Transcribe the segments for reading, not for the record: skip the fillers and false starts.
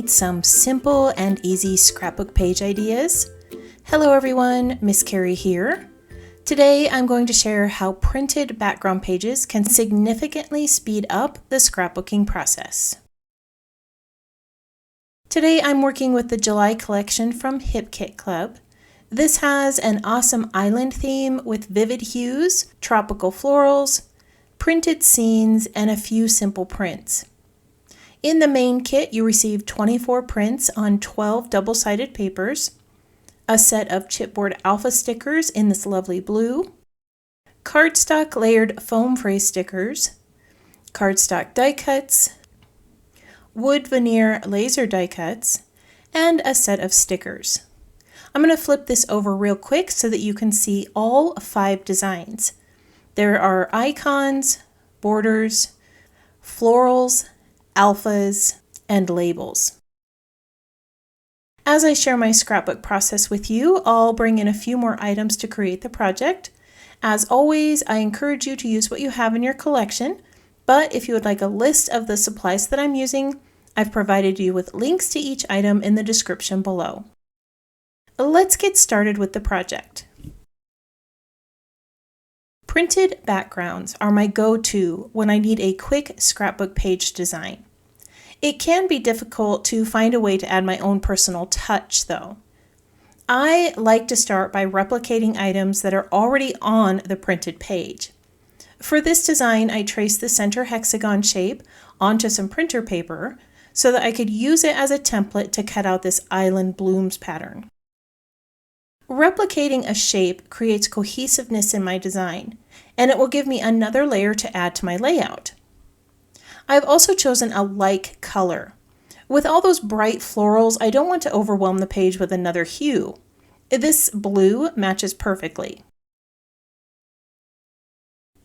need some simple and easy scrapbook page ideas? Hello everyone, MISSCARRIE here. Today I'm going to share how printed background pages can significantly speed up the scrapbooking process. Today I'm working with the July collection from Hip Kit Club. This has an awesome island theme with vivid hues, tropical florals, printed scenes, and a few simple prints. In the main kit, you receive 24 prints on 12 double-sided papers, a set of chipboard alpha stickers in this lovely blue, cardstock layered foam phrase stickers, cardstock die cuts, wood veneer laser die cuts, and a set of stickers. I'm going to flip this over real quick so that you can see all 5 designs. There are icons, borders, florals, alphas, and labels. As I share my scrapbook process with you, I'll bring in a few more items to create the project. As always, I encourage you to use what you have in your collection, but if you would like a list of the supplies that I'm using, I've provided you with links to each item in the description below. Let's get started with the project. Printed backgrounds are my go-to when I need a quick scrapbook page design. It can be difficult to find a way to add my own personal touch, though. I like to start by replicating items that are already on the printed page. For this design, I traced the center hexagon shape onto some printer paper so that I could use it as a template to cut out this island blooms pattern. Replicating a shape creates cohesiveness in my design, and it will give me another layer to add to my layout. I've also chosen a like color. With all those bright florals, I don't want to overwhelm the page with another hue. This blue matches perfectly.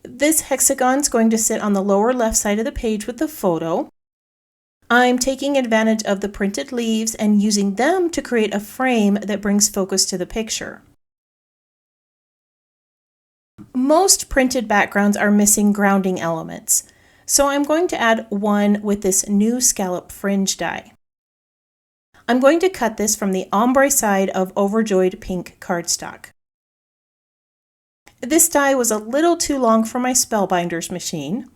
This hexagon is going to sit on the lower left side of the page with the photo. I'm taking advantage of the printed leaves and using them to create a frame that brings focus to the picture. Most printed backgrounds are missing grounding elements, so I'm going to add one with this new scallop fringe die. I'm going to cut this from the ombre side of overjoyed pink cardstock. This die was a little too long for my spellbinders machine.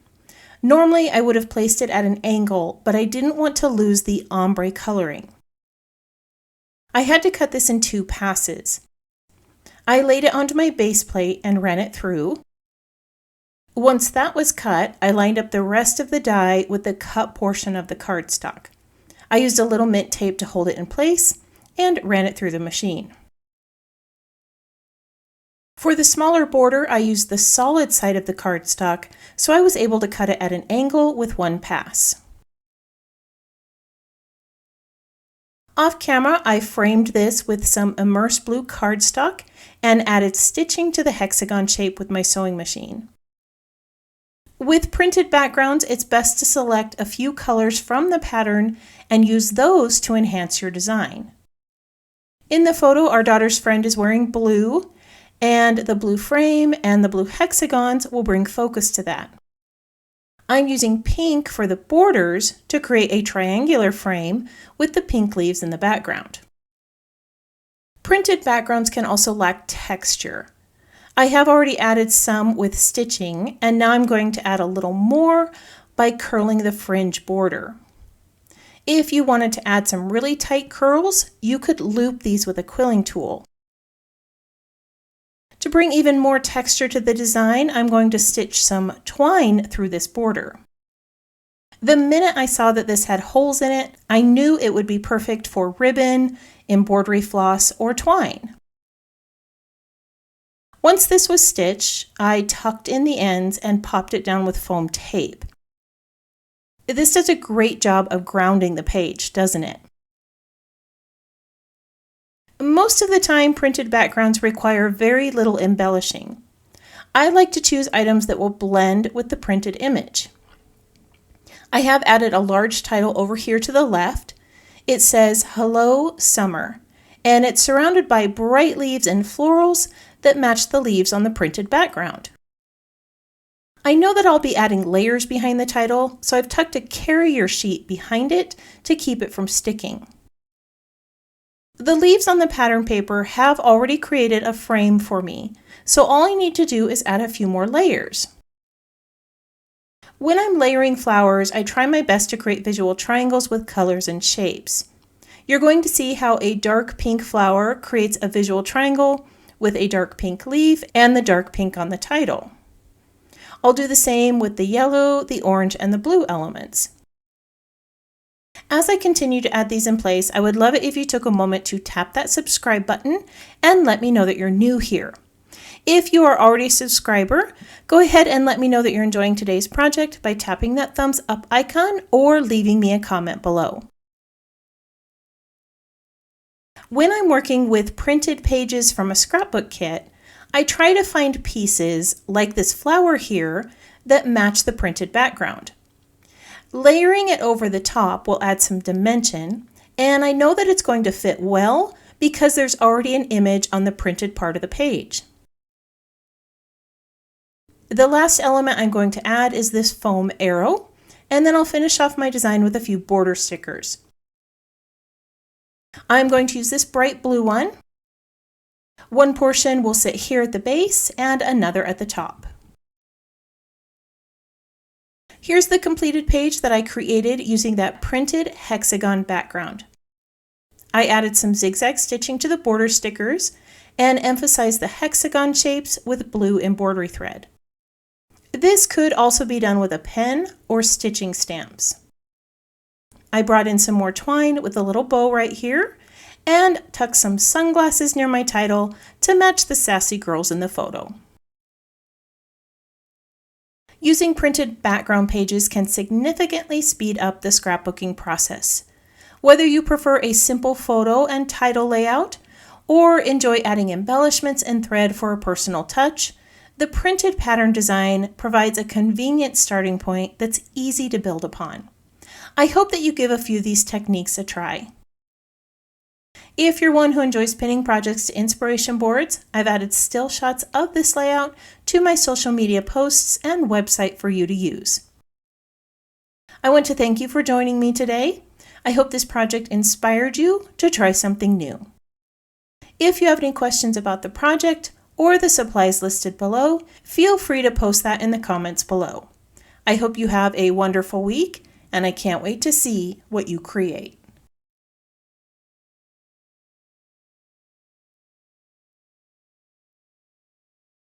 Normally I would have placed it at an angle, but I didn't want to lose the ombre coloring. I had to cut this in 2 passes. I laid it onto my base plate and ran it through. Once that was cut, I lined up the rest of the die with the cut portion of the cardstock. I used a little mint tape to hold it in place and ran it through the machine. For the smaller border, I used the solid side of the cardstock, so I was able to cut it at an angle with 1 pass. Off camera, I framed this with some immersed blue cardstock and added stitching to the hexagon shape with my sewing machine. With printed backgrounds, it's best to select a few colors from the pattern and use those to enhance your design. In the photo, our daughter's friend is wearing blue, and the blue frame and the blue hexagons will bring focus to that. I'm using pink for the borders to create a triangular frame with the pink leaves in the background. Printed backgrounds can also lack texture. I have already added some with stitching, and now I'm going to add a little more by curling the fringe border. If you wanted to add some really tight curls, you could loop these with a quilling tool. To bring even more texture to the design, I'm going to stitch some twine through this border. The minute I saw that this had holes in it, I knew it would be perfect for ribbon, embroidery floss, or twine. Once this was stitched, I tucked in the ends and popped it down with foam tape. This does a great job of grounding the page, doesn't it? Most of the time, printed backgrounds require very little embellishing. I like to choose items that will blend with the printed image. I have added a large title over here to the left. It says, "Hello, Summer," and it's surrounded by bright leaves and florals that match the leaves on the printed background. I know that I'll be adding layers behind the title, so I've tucked a carrier sheet behind it to keep it from sticking. The leaves on the pattern paper have already created a frame for me, so all I need to do is add a few more layers. When I'm layering flowers, I try my best to create visual triangles with colors and shapes. You're going to see how a dark pink flower creates a visual triangle with a dark pink leaf and the dark pink on the title. I'll do the same with the yellow, the orange, and the blue elements. As I continue to add these in place, I would love it if you took a moment to tap that subscribe button and let me know that you're new here. If you are already a subscriber, go ahead and let me know that you're enjoying today's project by tapping that thumbs up icon or leaving me a comment below. When I'm working with printed pages from a scrapbook kit, I try to find pieces like this flower here that match the printed background. Layering it over the top will add some dimension, and I know that it's going to fit well because there's already an image on the printed part of the page. The last element I'm going to add is this foam arrow, and then I'll finish off my design with a few border stickers. I'm going to use this bright blue one. One portion will sit here at the base and another at the top. Here's the completed page that I created using that printed hexagon background. I added some zigzag stitching to the border stickers and emphasized the hexagon shapes with blue embroidery thread. This could also be done with a pen or stitching stamps. I brought in some more twine with a little bow right here and tucked some sunglasses near my title to match the sassy girls in the photo. Using printed background pages can significantly speed up the scrapbooking process. Whether you prefer a simple photo and title layout or enjoy adding embellishments and thread for a personal touch, the printed pattern design provides a convenient starting point that's easy to build upon. I hope that you give a few of these techniques a try. If you're one who enjoys pinning projects to inspiration boards, I've added still shots of this layout to my social media posts and website for you to use. I want to thank you for joining me today. I hope this project inspired you to try something new. If you have any questions about the project or the supplies listed below, feel free to post that in the comments below. I hope you have a wonderful week, and I can't wait to see what you create.